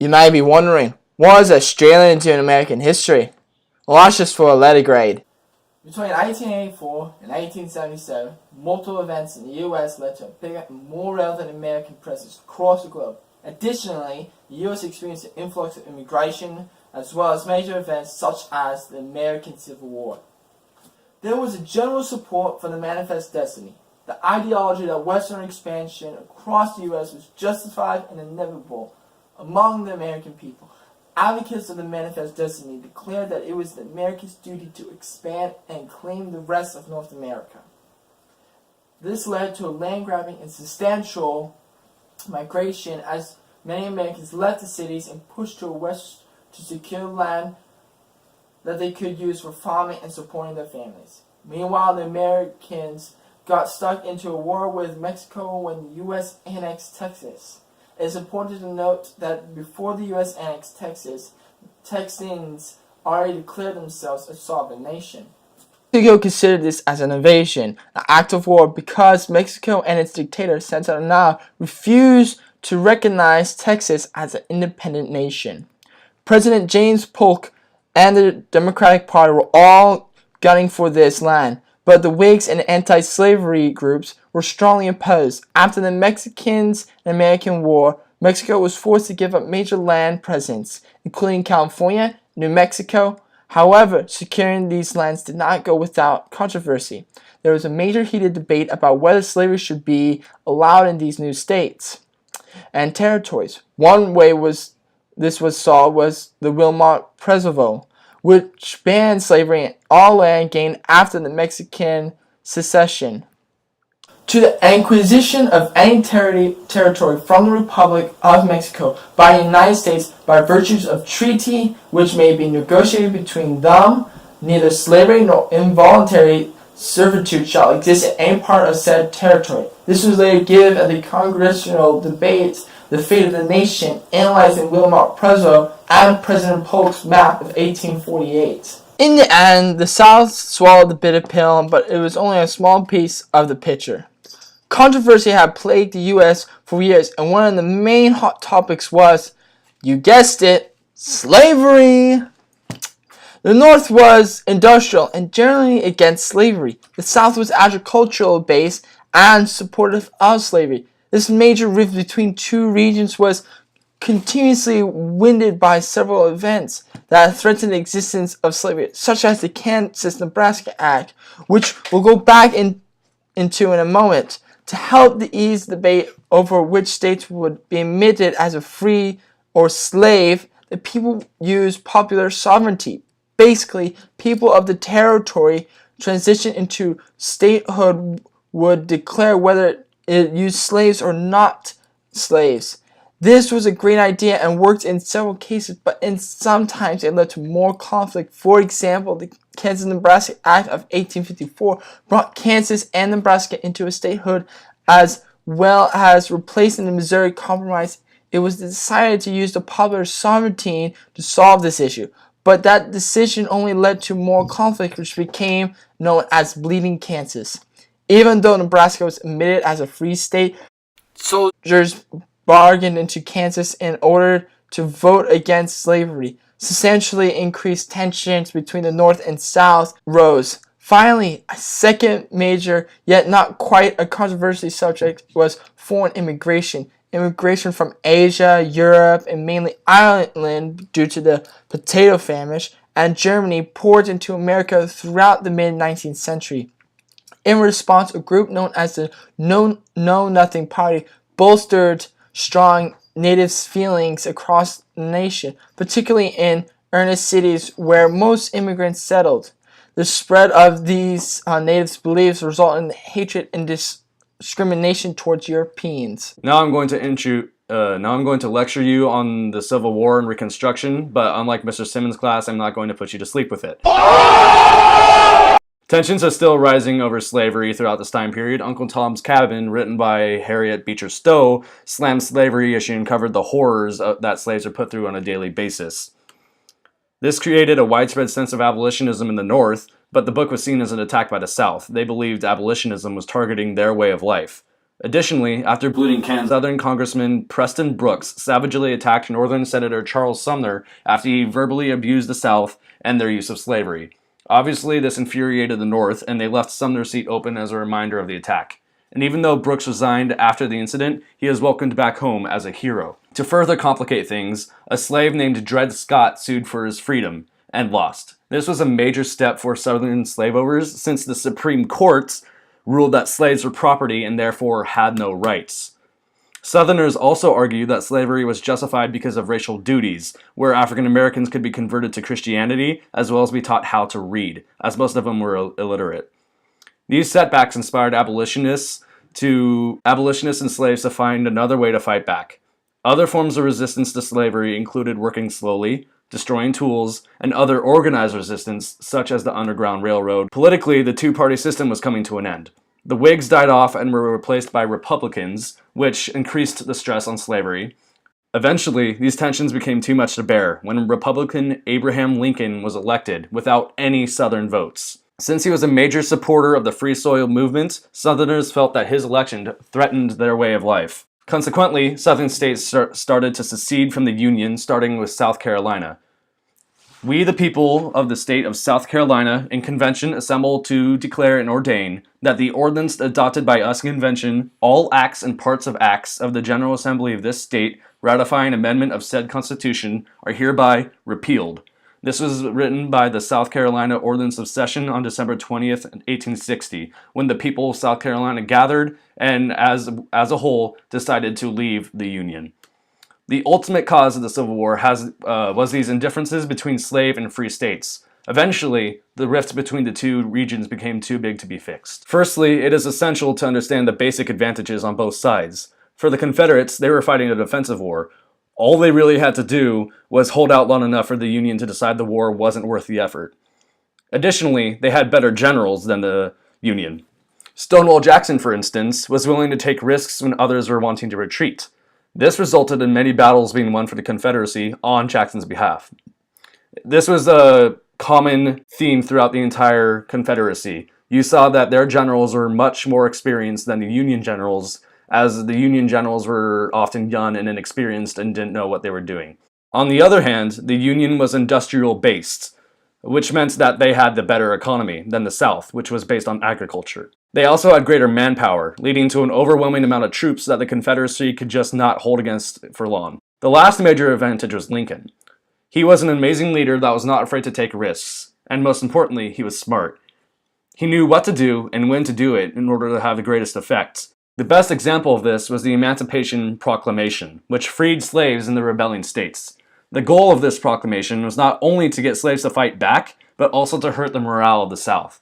You might be wondering, what is Australian doing in American history? Well, that's just for a letter grade. Between 1884 and 1877, multiple events in the U.S. led to a bigger and more relevant American presence across the globe. Additionally, the U.S. experienced an influx of immigration as well as major events such as the American Civil War. There was a general support for the Manifest Destiny, the ideology that Western expansion across the U.S. was justified and inevitable among the American people. Advocates of the Manifest Destiny declared that it was the Americans' duty to expand and claim the rest of North America. This led to a land-grabbing and substantial migration as many Americans left the cities and pushed to the west to secure land that they could use for farming and supporting their families. Meanwhile, the Americans got stuck into a war with Mexico when the U.S. annexed Texas. It is important to note that before the U.S. annexed Texas, Texans already declared themselves a sovereign nation. Mexico considered this as an invasion, an act of war, because Mexico and its dictator Santana refused to recognize Texas as an independent nation. President James Polk and the Democratic Party were all gunning for this land, but the Whigs and anti-slavery groups were strongly opposed. After the Mexicans and American War, Mexico was forced to give up major land presence, including California, New Mexico. However, securing these lands did not go without controversy. There was a major heated debate about whether slavery should be allowed in these new states and territories. One way this was solved was the Wilmot Preservo, which banned slavery in all land gained after the Mexican secession. To the acquisition of any territory from the Republic of Mexico by the United States by virtues of treaty which may be negotiated between them, neither slavery nor involuntary servitude shall exist in any part of said territory. This was later given at the congressional debates the fate of the nation, analyzing Wilmot Preservo and President Polk's map of 1848. In the end, the South swallowed the bitter pill, but it was only a small piece of the picture. Controversy had plagued the U.S. for years, and one of the main hot topics was, you guessed it, slavery. The North was industrial and generally against slavery. The South was agricultural based and supportive of slavery. This major rift between two regions was continuously winded by several events that threatened the existence of slavery, such as the Kansas-Nebraska Act, which we'll go back into in a moment. To help ease the debate over which states would be admitted as a free or slave, the people used popular sovereignty. Basically, people of the territory transition into statehood would declare whether it used slaves or not slaves. This was a great idea and worked in several cases, but sometimes it led to more conflict. For example, the Kansas-Nebraska Act of 1854 brought Kansas and Nebraska into a statehood, as well as replacing the Missouri Compromise. It was decided to use the popular sovereignty to solve this issue, but that decision only led to more conflict, which became known as Bleeding Kansas. Even though Nebraska was admitted as a free state, soldiers bargained into Kansas in order to vote against slavery. Substantially increased tensions between the North and South rose. Finally, a second major, yet not quite a controversial subject, was foreign immigration. Immigration from Asia, Europe, and mainly Ireland due to the potato famine, and Germany poured into America throughout the mid-19th century. In response, a group known as the Know Nothing Party bolstered strong native feelings across the nation, particularly in earnest cities where most immigrants settled. The spread of these natives' beliefs resulted in hatred and discrimination towards Europeans. Now I'm going to lecture you on the Civil War and Reconstruction, but unlike Mr. Simmons' class, I'm not going to put you to sleep with it. Tensions are still rising over slavery throughout this time period. Uncle Tom's Cabin, written by Harriet Beecher Stowe, slammed slavery issue and covered the horrors that slaves are put through on a daily basis. This created a widespread sense of abolitionism in the North, but the book was seen as an attack by the South. They believed abolitionism was targeting their way of life. Additionally, after bleeding cans, Southern Congressman Preston Brooks savagely attacked Northern Senator Charles Sumner after he verbally abused the South and their use of slavery. Obviously, this infuriated the North, and they left Sumner's seat open as a reminder of the attack. And even though Brooks resigned after the incident, he is welcomed back home as a hero. To further complicate things, a slave named Dred Scott sued for his freedom and lost. This was a major step for Southern slave owners since the Supreme Court ruled that slaves were property and therefore had no rights. Southerners also argued that slavery was justified because of racial duties, where African Americans could be converted to Christianity as well as be taught how to read, as most of them were illiterate. These setbacks inspired abolitionists and slaves to find another way to fight back. Other forms of resistance to slavery included working slowly, destroying tools, and other organized resistance, such as the Underground Railroad. Politically, the two-party system was coming to an end. The Whigs died off and were replaced by Republicans, which increased the stress on slavery. Eventually, these tensions became too much to bear when Republican Abraham Lincoln was elected without any Southern votes. Since he was a major supporter of the Free Soil movement, Southerners felt that his election threatened their way of life. Consequently, Southern states started to secede from the Union, starting with South Carolina. We, the people of the state of South Carolina, in convention assemble to declare and ordain that the ordinance adopted by us in convention, all acts and parts of acts of the General Assembly of this state ratifying amendment of said constitution are hereby repealed. This was written by the South Carolina Ordinance of Session on December 20th, 1860, when the people of South Carolina gathered and, as a whole, decided to leave the Union. The ultimate cause of the Civil War was these indifferences between slave and free states. Eventually, the rift between the two regions became too big to be fixed. Firstly, it is essential to understand the basic advantages on both sides. For the Confederates, they were fighting a defensive war. All they really had to do was hold out long enough for the Union to decide the war wasn't worth the effort. Additionally, they had better generals than the Union. Stonewall Jackson, for instance, was willing to take risks when others were wanting to retreat. This resulted in many battles being won for the Confederacy on Jackson's behalf. This was a common theme throughout the entire Confederacy. You saw that their generals were much more experienced than the Union generals, as the Union generals were often young and inexperienced and didn't know what they were doing. On the other hand, the Union was industrial-based, which meant that they had the better economy than the South, which was based on agriculture. They also had greater manpower, leading to an overwhelming amount of troops that the Confederacy could just not hold against for long. The last major advantage was Lincoln. He was an amazing leader that was not afraid to take risks, and most importantly, he was smart. He knew what to do and when to do it in order to have the greatest effect. The best example of this was the Emancipation Proclamation, which freed slaves in the rebelling states. The goal of this proclamation was not only to get slaves to fight back, but also to hurt the morale of the South.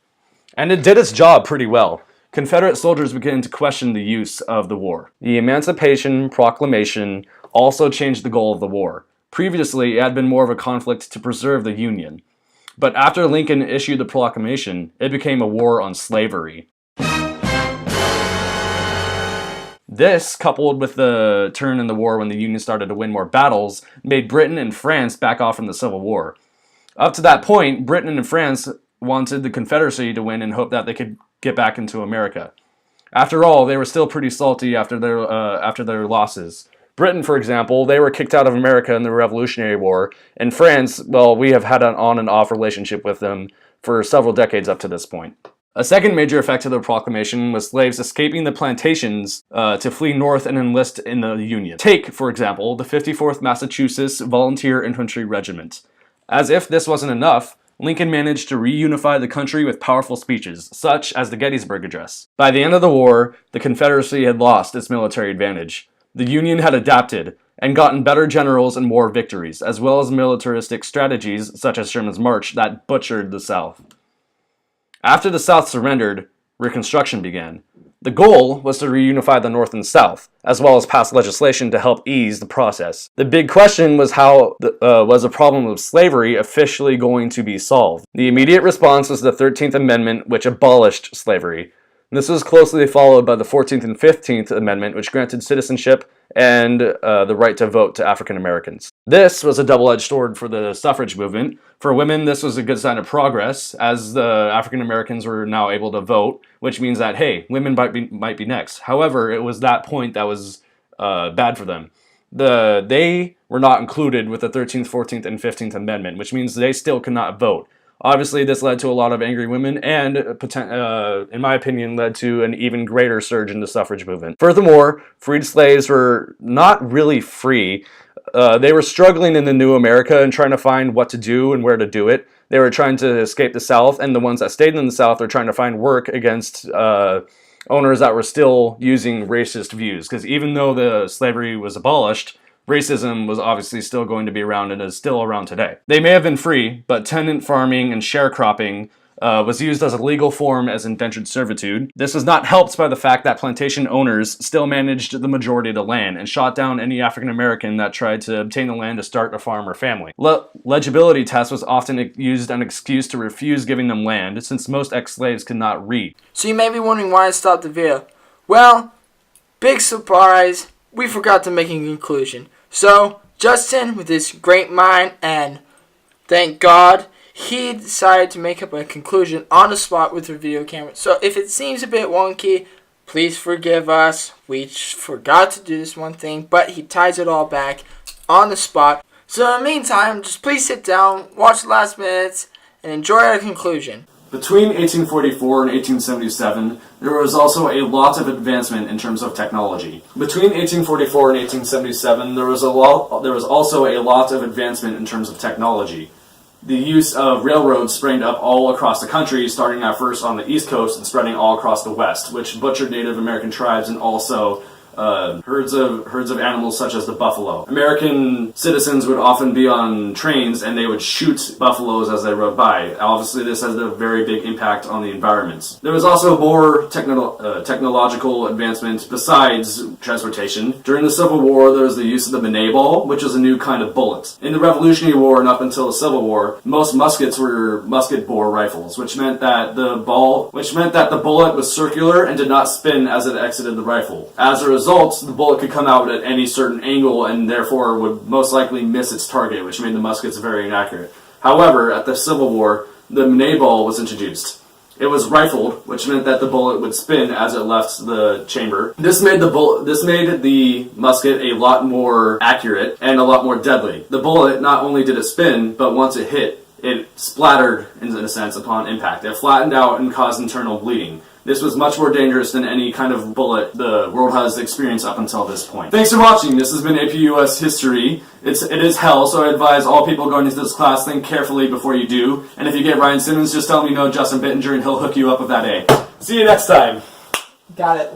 And it did its job pretty well. Confederate soldiers began to question the use of the war. The Emancipation Proclamation also changed the goal of the war. Previously, it had been more of a conflict to preserve the Union. But after Lincoln issued the proclamation, it became a war on slavery. This, coupled with the turn in the war when the Union started to win more battles, made Britain and France back off from the Civil War. Up to that point, Britain and France wanted the Confederacy to win and hoped that they could get back into America. After all, they were still pretty salty after their losses. Britain, for example, they were kicked out of America in the Revolutionary War, and France, well, we have had an on and off relationship with them for several decades up to this point. A second major effect of the proclamation was slaves escaping the plantations to flee north and enlist in the Union. Take, for example, the 54th Massachusetts Volunteer Infantry Regiment. As if this wasn't enough, Lincoln managed to reunify the country with powerful speeches, such as the Gettysburg Address. By the end of the war, the Confederacy had lost its military advantage. The Union had adapted and gotten better generals and more victories, as well as militaristic strategies such as Sherman's March that butchered the South. After the South surrendered, Reconstruction began. The goal was to reunify the North and South, as well as pass legislation to help ease the process. The big question was how was the problem of slavery officially going to be solved? The immediate response was the 13th Amendment, which abolished slavery. This was closely followed by the 14th and 15th Amendment, which granted citizenship and the right to vote to African Americans. This was a double-edged sword for the suffrage movement. For women, this was a good sign of progress, as the African Americans were now able to vote, which means that, hey, women might be next. However, it was that point that was bad for them. They were not included with the 13th, 14th, and 15th Amendment, which means they still could not vote. Obviously, this led to a lot of angry women and, in my opinion, led to an even greater surge in the suffrage movement. Furthermore, freed slaves were not really free. They were struggling in the new America and trying to find what to do and where to do it. They were trying to escape the South, and the ones that stayed in the South are trying to find work against owners that were still using racist views. Because even though the slavery was abolished, racism was obviously still going to be around and is still around today. They may have been free, but tenant farming and sharecropping was used as a legal form as indentured servitude. This was not helped by the fact that plantation owners still managed the majority of the land and shot down any African American that tried to obtain the land to start a farm or family. Legibility test was often used as an excuse to refuse giving them land, since most ex-slaves could not read. So you may be wondering why I stopped the video. Well, big surprise, we forgot to make a conclusion. So, Justin, with his great mind, and thank God, he decided to make up a conclusion on the spot with the video camera. So if it seems a bit wonky, please forgive us. We forgot to do this one thing, but he ties it all back on the spot. So in the meantime, just please sit down, watch the last minutes, and enjoy our conclusion. Between 1844 and 1877, there was also a lot of advancement in terms of technology. Between 1844 and 1877, there was also a lot of advancement in terms of technology. The use of railroads sprang up all across the country, starting at first on the East Coast and spreading all across the West, which butchered Native American tribes and also herds of animals such as the buffalo. American citizens would often be on trains and they would shoot buffaloes as they rode by. Obviously, this has a very big impact on the environment. There was also more technological advancement besides transportation. During the Civil War, there was the use of the Manet ball, which is a new kind of bullet. In the Revolutionary War and up until the Civil War, most muskets were musket-bore rifles, which meant that the bullet was circular and did not spin as it exited the rifle. As a result, the bullet could come out at any certain angle and therefore would most likely miss its target, which made the muskets very inaccurate. However, at the Civil War, the Manet ball was introduced. It was rifled, which meant that the bullet would spin as it left the chamber. This made the musket a lot more accurate and a lot more deadly. The bullet, not only did it spin, but once it hit, it splattered, in a sense, upon impact. It flattened out and caused internal bleeding. This was much more dangerous than any kind of bullet the world has experienced up until this point. Thanks for watching. This has been APUS History. It is hell, so I advise all people going into this class, think carefully before you do. And if you get Ryan Simmons, just tell me no Justin Bittinger and he'll hook you up with that A. See you next time. Got it.